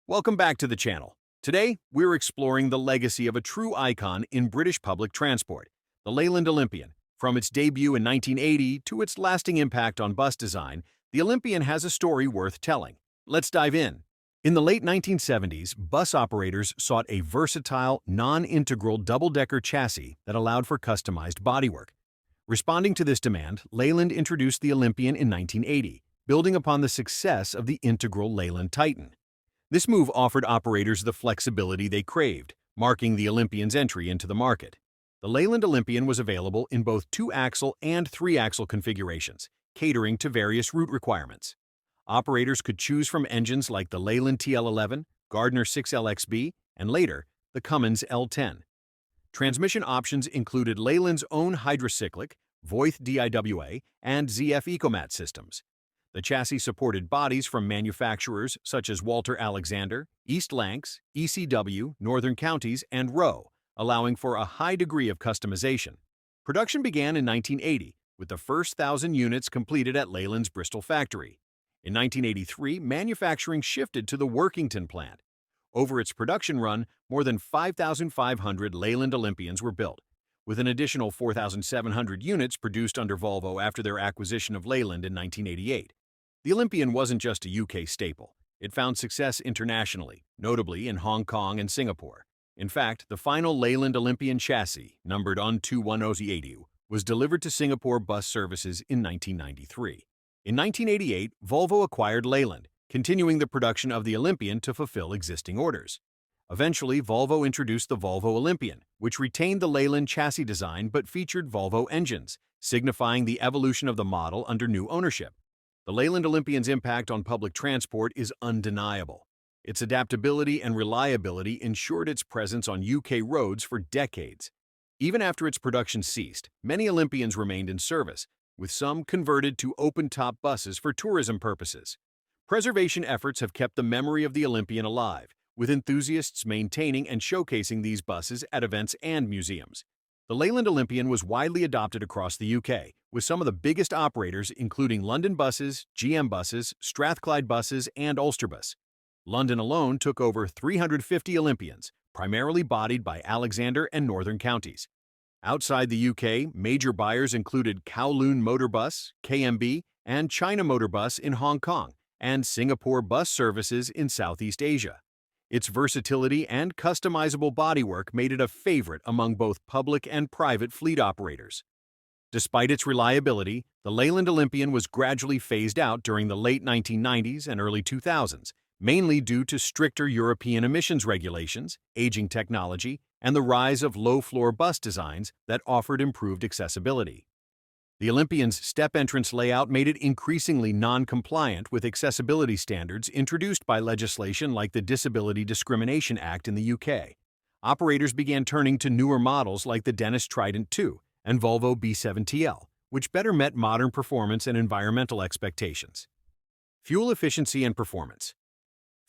Welcome back to the channel. Today, we're exploring the legacy of a true icon in British public transport, the Leyland Olympian. From its debut in 1980 to its lasting impact on bus design, the Olympian has a story worth telling. Let's dive in. In the late 1970s, bus operators sought a versatile, non-integral double-decker chassis that allowed for customized bodywork. Responding to this demand, Leyland introduced the Olympian in 1980, building upon the success of the integral Leyland Titan. This move offered operators the flexibility they craved, marking the Olympian's entry into the market. The Leyland Olympian was available in both 2-axle and 3-axle configurations, catering to various route requirements. Operators could choose from engines like the Leyland TL11, Gardner 6LXB, and later, the Cummins L10. Transmission options included Leyland's own hydrocyclic, Voith DIWA, and ZF Ecomat systems. The chassis supported bodies from manufacturers such as Walter Alexander, East Lancs, ECW, Northern Counties, and Rowe, allowing for a high degree of customization. Production began in 1980, with the first 1,000 units completed at Leyland's Bristol factory. In 1983, manufacturing shifted to the Workington plant. Over its production run, more than 5,500 Leyland Olympians were built, with an additional 4,700 units produced under Volvo after their acquisition of Leyland in 1988. The Olympian wasn't just a UK staple. It found success internationally, notably in Hong Kong and Singapore. In fact, the final Leyland Olympian chassis, numbered on 21080, was delivered to Singapore Bus Services in 1993. In 1988, Volvo acquired Leyland, continuing the production of the Olympian to fulfill existing orders. Eventually, Volvo introduced the Volvo Olympian, which retained the Leyland chassis design but featured Volvo engines, signifying the evolution of the model under new ownership. The Leyland Olympian's impact on public transport is undeniable. Its adaptability and reliability ensured its presence on UK roads for decades. Even after its production ceased, many Olympians remained in service, with some converted to open-top buses for tourism purposes. Preservation efforts have kept the memory of the Olympian alive, with enthusiasts maintaining and showcasing these buses at events and museums. The Leyland Olympian was widely adopted across the UK, with some of the biggest operators including London Buses, GM Buses, Strathclyde Buses, and Ulsterbus. London alone took over 350 Olympians, primarily bodied by Alexander and Northern Counties. Outside the UK, major buyers included Kowloon Motor Bus, KMB, and China Motor Bus in Hong Kong, and Singapore Bus Services in Southeast Asia. Its versatility and customizable bodywork made it a favorite among both public and private fleet operators. Despite its reliability, the Leyland Olympian was gradually phased out during the late 1990s and early 2000s, mainly due to stricter European emissions regulations, aging technology, and the rise of low-floor bus designs that offered improved accessibility. The Olympian's step entrance layout made it increasingly non-compliant with accessibility standards introduced by legislation like the Disability Discrimination Act in the UK. Operators began turning to newer models like the Dennis Trident II and Volvo B7TL, which better met modern performance and environmental expectations. Fuel efficiency and performance.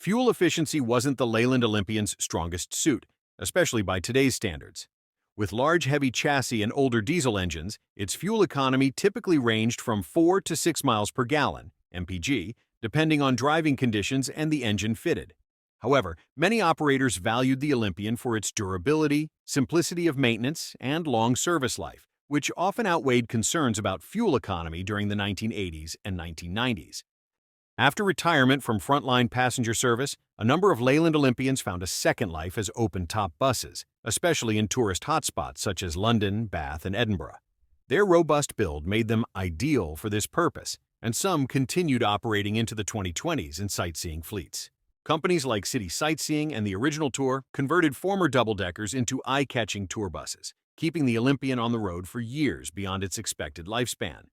Fuel efficiency wasn't the Leyland Olympian's strongest suit, especially by today's standards. With large heavy chassis and older diesel engines, its fuel economy typically ranged from 4 to 6 miles per gallon, MPG, depending on driving conditions and the engine fitted. However, many operators valued the Olympian for its durability, simplicity of maintenance, and long service life, which often outweighed concerns about fuel economy during the 1980s and 1990s. After retirement from frontline passenger service, a number of Leyland Olympians found a second life as open-top buses, especially in tourist hotspots such as London, Bath, and Edinburgh. Their robust build made them ideal for this purpose, and some continued operating into the 2020s in sightseeing fleets. Companies like City Sightseeing and the Original Tour converted former double-deckers into eye-catching tour buses, keeping the Olympian on the road for years beyond its expected lifespan.